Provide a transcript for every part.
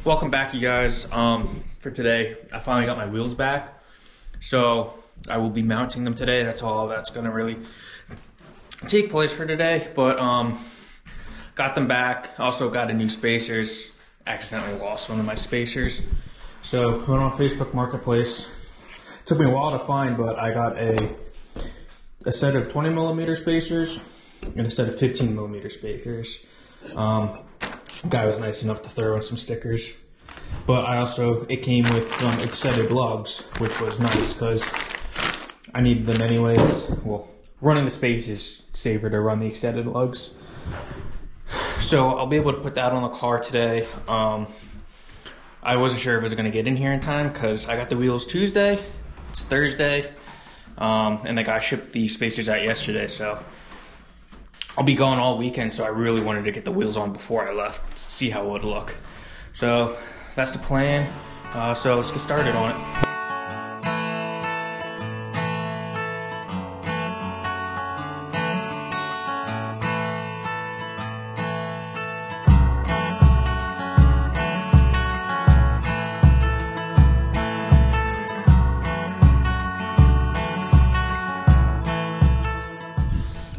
Welcome back, you guys. For today, I finally got my wheels back, so I will be mounting them today. That's all that's gonna really take place for today. But got them back. Also got a new spacers. Accidentally lost one of my spacers, so went on Facebook Marketplace. Took me a while to find, but I got a set of 20mm spacers and a set of 15mm spacers. Guy was nice enough to throw in some stickers, but it came with some extended lugs, which was nice because I needed them anyways. Well, running the spacers, it's safer to run the extended lugs. So I'll be able to put that on the car today. I wasn't sure if it was going to get in here in time because I got the wheels Tuesday. It's Thursday, and the guy shipped the spacers out yesterday, so I'll be gone all weekend, so I really wanted to get the wheels on before I left to see how it would look. So that's the plan. So let's get started on it.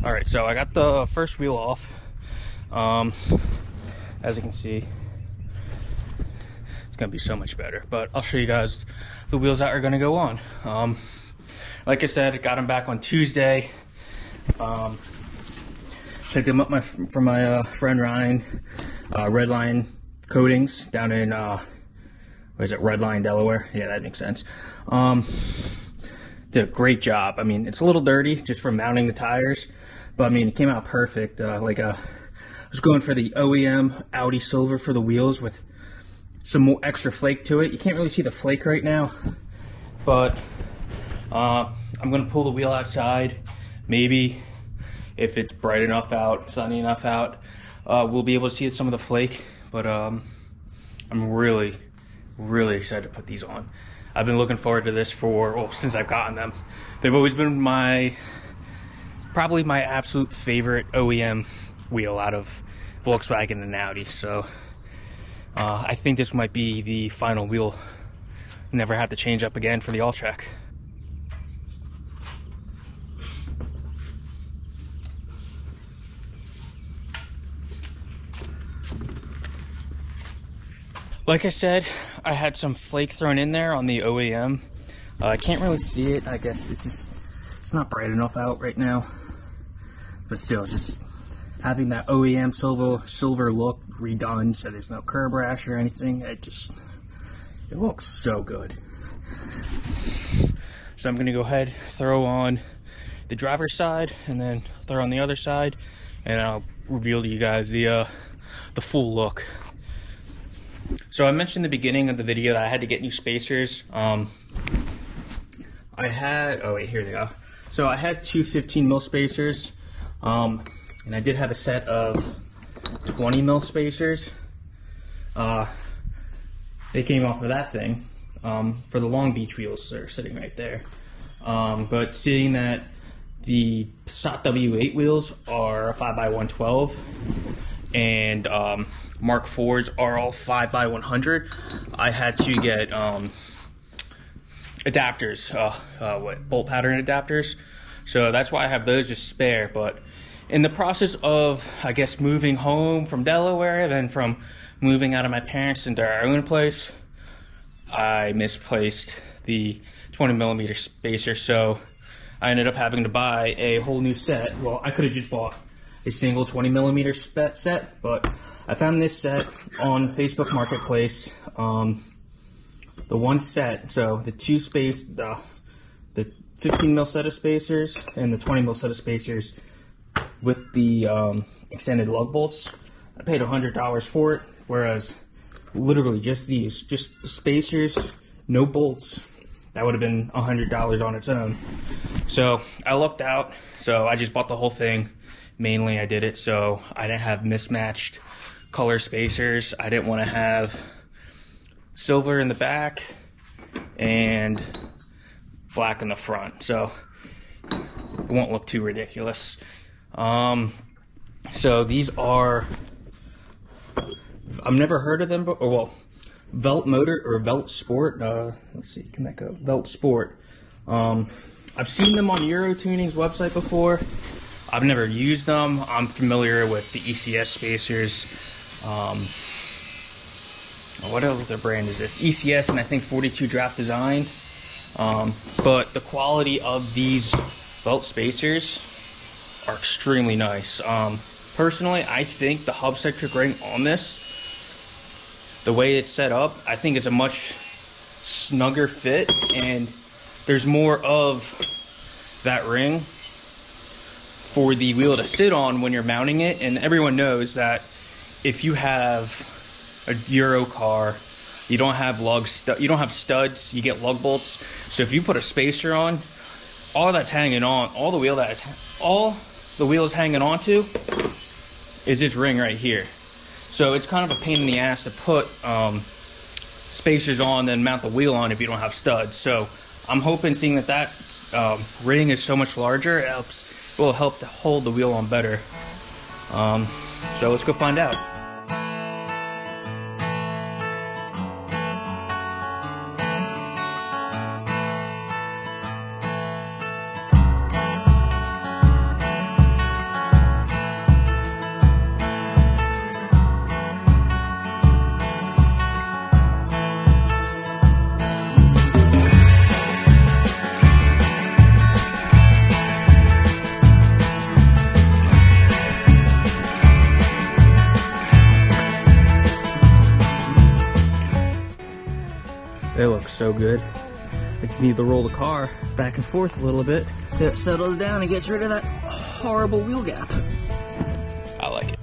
Alright, so I got the first wheel off. As you can see, it's gonna be so much better, but I'll show you guys the wheels that are gonna go on. Like I said, I got them back on Tuesday. Picked them up from my friend Ryan, Red Line Coatings down in Red Line, Delaware. Yeah, that makes sense. Did a great job. I mean, it's a little dirty just from mounting the tires, but I mean, it came out perfect. I was going for the OEM Audi silver for the wheels with some more extra flake to it. You can't really see the flake right now, but I'm gonna pull the wheel outside. Maybe if it's bright enough out, sunny enough out, we'll be able to see some of the flake. But I'm really excited to put these on. I've been looking forward to this since I've gotten them. They've always been probably my absolute favorite OEM wheel out of Volkswagen and Audi. So I think this might be the final wheel. Never have to change up again for the Alltrack. Like I said, I had some flake thrown in there on the OEM. I can't really see it. I guess it's not bright enough out right now. But still, just having that OEM silver look redone, so there's no curb rash or anything. It looks so good. So I'm gonna go ahead, throw on the driver's side, and then throw on the other side, and I'll reveal to you guys the full look. So I mentioned in the beginning of the video that I had to get new spacers. Oh wait, here they go. So I had two 15mm spacers, and I did have a set of 20mm spacers. They came off of that thing for the Long Beach wheels. They're sitting right there. But seeing that the SOT W8 wheels are 5x112 and Mark IVs are all 5x100, I had to get adapters, bolt pattern adapters. So that's why I have those just spare. But in the process of, I guess, moving home from Delaware, then from moving out of my parents into our own place, I misplaced the 20mm spacer. So I ended up having to buy a whole new set. Well, I could have just bought a single 20mm set, but I found this set on Facebook Marketplace. The one set, so the the 15mm set of spacers and the 20mm set of spacers with the extended lug bolts. I paid $100 for it, whereas literally just the spacers, no bolts, that would have been $100 on its own. So I lucked out, so I just bought the whole thing. Mainly I did it so I didn't have mismatched color spacers. I didn't want to have silver in the back and black in the front, so it won't look too ridiculous. So these are, I've never heard of them, but well, Velt motor, or Velt Sport. Let's see, can that go? Velt Sport. I've seen them on Euro Tuning's website before. I've never used them. I'm familiar with the ECS spacers. What other brand is this? ECS, and I think 42 Draft Design. But the quality of these Velt spacers are extremely nice. Personally, I think the hub-centric ring on this, the way it's set up, I think it's a much snugger fit, and there's more of that ring for the wheel to sit on when you're mounting it. And everyone knows that if you have a Euro car, you don't have you don't have studs, you get lug bolts. So if you put a spacer on, all that's hanging on, all the wheel is hanging onto is this ring right here. So it's kind of a pain in the ass to put spacers on, then mount the wheel on if you don't have studs. So I'm hoping, seeing that ring is so much larger, it will help to hold the wheel on better. So let's go find out. They look so good. I just need to roll the car back and forth a little bit so it settles down and gets rid of that horrible wheel gap. I like it.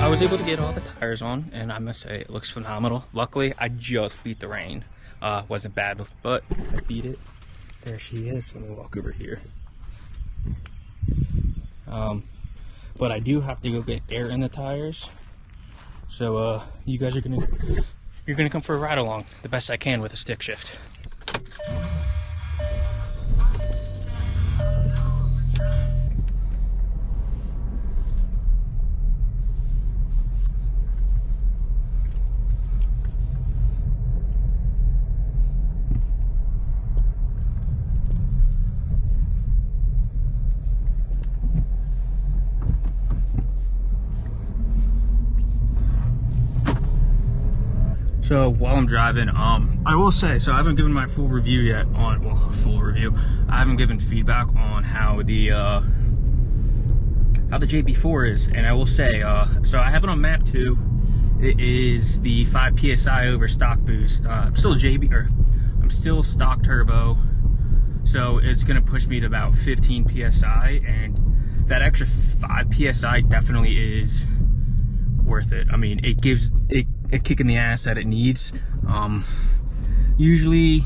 I was able to get all the tires on, and I must say it looks phenomenal. Luckily, I just beat the rain. Wasn't bad, but I beat it. There she is. Let me walk over here. But I do have to go get air in the tires. So you guys are gonna come for a ride along the best I can with a stick shift. So while I'm driving, I will say, so I haven't given my full review yet on, well, full review. I haven't given feedback on how the JB4 is, and I will say, so I have it on map 2. It is the 5 PSI over stock boost. I'm still stock turbo, so it's gonna push me to about 15 PSI, and that extra 5 PSI definitely is worth it. I mean, it gives it a kick in the ass that it needs. Usually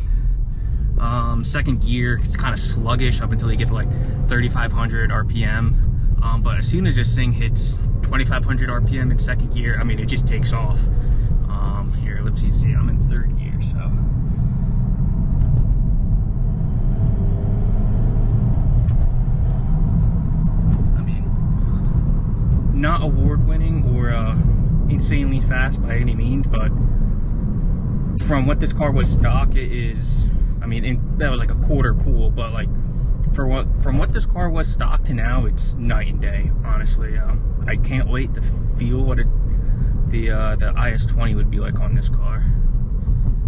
second gear, it's kind of sluggish up until you get to like 3,500 RPM. But as soon as this thing hits 2,500 RPM in second gear, I mean, it just takes off. Here, let's see, I'm in third gear, so. I mean, not award-winning or insanely fast by any means, but from what this car was stock, it is, I mean, that was like a quarter pool, but like from what this car was stock to now, it's night and day, honestly. I can't wait to feel what the IS20 would be like on this car,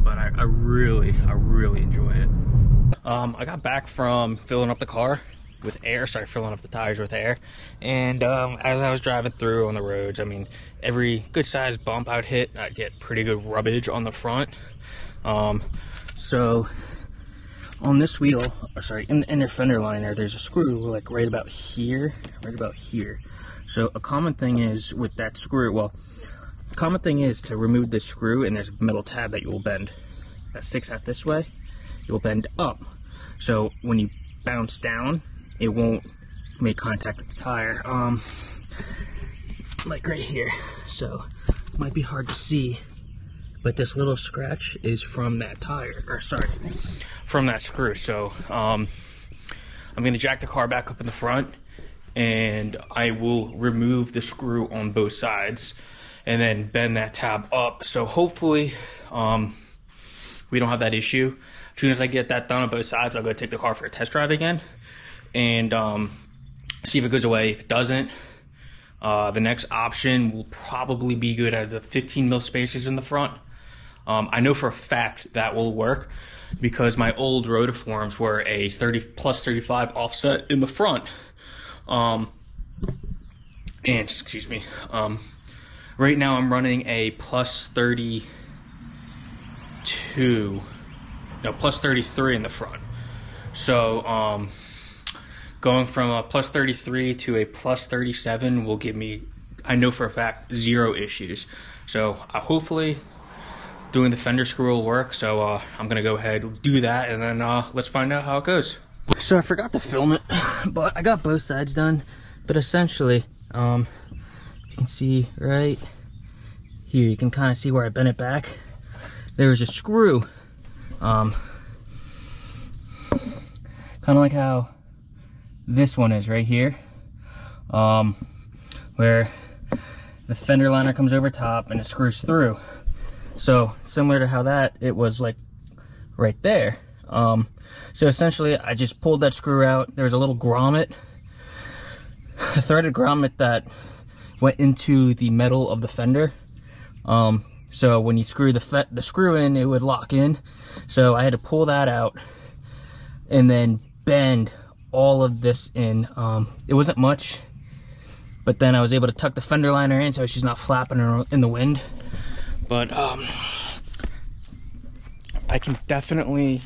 but I really enjoy it. I got back from filling up the car with air, filling up the tires with air, and as I was driving through on the roads, I mean, every good sized bump I'd hit, I'd get pretty good rubbage on the front. So on this wheel, or sorry, in the inner fender liner, there's a screw like right about here. So a common thing is with that screw, well, the common thing is to remove this screw, and there's a metal tab that you will bend that sticks out this way. You'll bend up, so when you bounce down, it won't made contact with the tire, like right here. So might be hard to see, but this little scratch is from that tire, or sorry, from that screw. So I'm gonna jack the car back up in the front, and I will remove the screw on both sides and then bend that tab up. So hopefully we don't have that issue. As soon as I get that done on both sides, I'll go take the car for a test drive again and see if it goes away. If it doesn't, the next option will probably be good at the 15 mil spaces in the front. I know for a fact that will work because my old rotiforms were a 30 plus 35 offset in the front. And excuse me, right now I'm running a plus 32, no, plus 33 in the front. So going from a plus 33 to a plus 37 will give me, I know for a fact, 0 issues. So hopefully doing the fender screw will work. So I'm gonna go ahead and do that, and then let's find out how it goes. So I forgot to film it, but I got both sides done. But essentially, if you can see right here, you can kind of see where I bent it back. There was a screw, kind of like how this one is right here, where the fender liner comes over top and it screws through. So similar to how that, it was like right there. So essentially I just pulled that screw out. There was a little grommet, a threaded grommet that went into the metal of the fender. So when you screw the screw in, it would lock in. So I had to pull that out and then bend all of this in. It wasn't much, but then I was able to tuck the fender liner in so she's not flapping in the wind. But I can definitely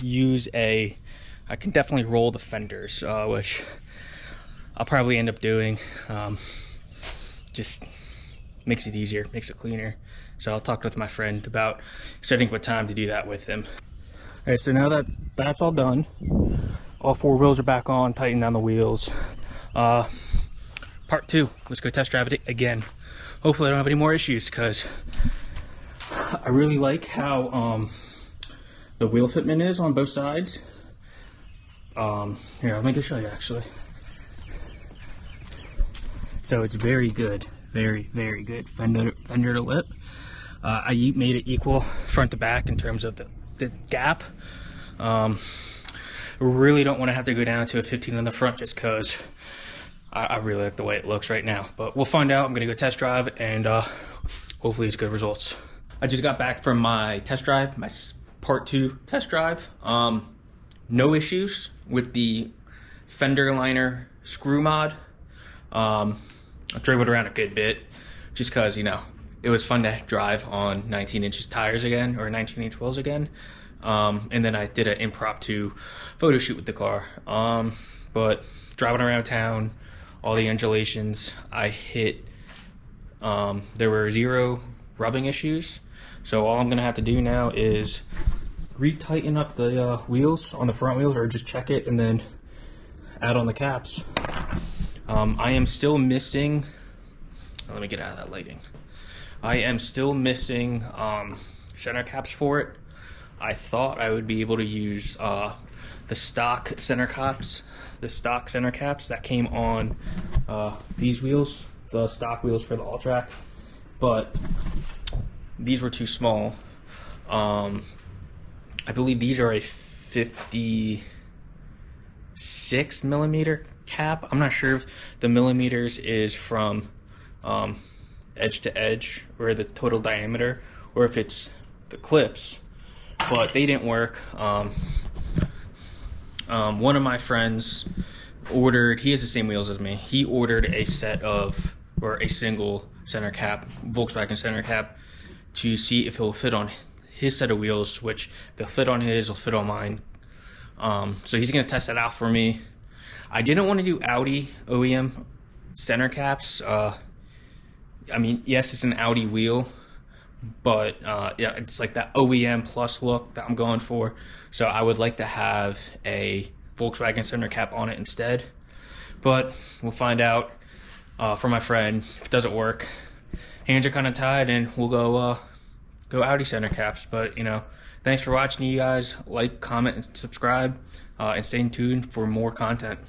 I can definitely roll the fenders, which I'll probably end up doing. Just makes it easier, makes it cleaner. So I'll talk with my friend about setting up a time to do that with him. All right, so now that that's all done, all 4 wheels are back on, tighten down the wheels. Part 2, let's go test drive it again. Hopefully I don't have any more issues, because I really like how the wheel fitment is on both sides. Here, let me go show you actually. So it's very good, very, very good. Fender to lip. I made it equal front to back in terms of the gap. Really don't want to have to go down to a 15 on the front just because I really like the way it looks right now. But we'll find out. I'm going to go test drive, and hopefully it's good results. I just got back from my test drive, my part 2 test drive. No issues with the fender liner screw mod. I drove it around a good bit just because, you know, it was fun to drive on 19-inch tires again, or 19-inch wheels again. And then I did an impromptu photo shoot with the car. But driving around town, all the undulations, I hit, there were 0 rubbing issues. So all I'm gonna have to do now is re-tighten up the wheels on the front wheels, or just check it and then add on the caps. I am still missing, let me get out of that lighting. I am still missing center caps for it. I thought I would be able to use the stock center caps that came on these wheels, the stock wheels for the Alltrack, but these were too small. I believe these are a 56 millimeter cap. I'm not sure if the millimeters is from edge to edge, or the total diameter, or if it's the clips, but they didn't work. One of my friends ordered, he has the same wheels as me, he ordered a set of, or a single center cap, Volkswagen center cap, to see if it will fit on his set of wheels, which if they'll fit on his, will fit on mine. So he's gonna test that out for me. I didn't want to do Audi OEM center caps. I mean, yes, it's an Audi wheel, but yeah, it's like that OEM plus look that I'm going for. So I would like to have a Volkswagen center cap on it instead. but we'll find out from my friend. If it doesn't work, hands are kind of tied, and we'll go Audi center caps. But thanks for watching, you guys. Like, comment, and subscribe, and stay tuned for more content.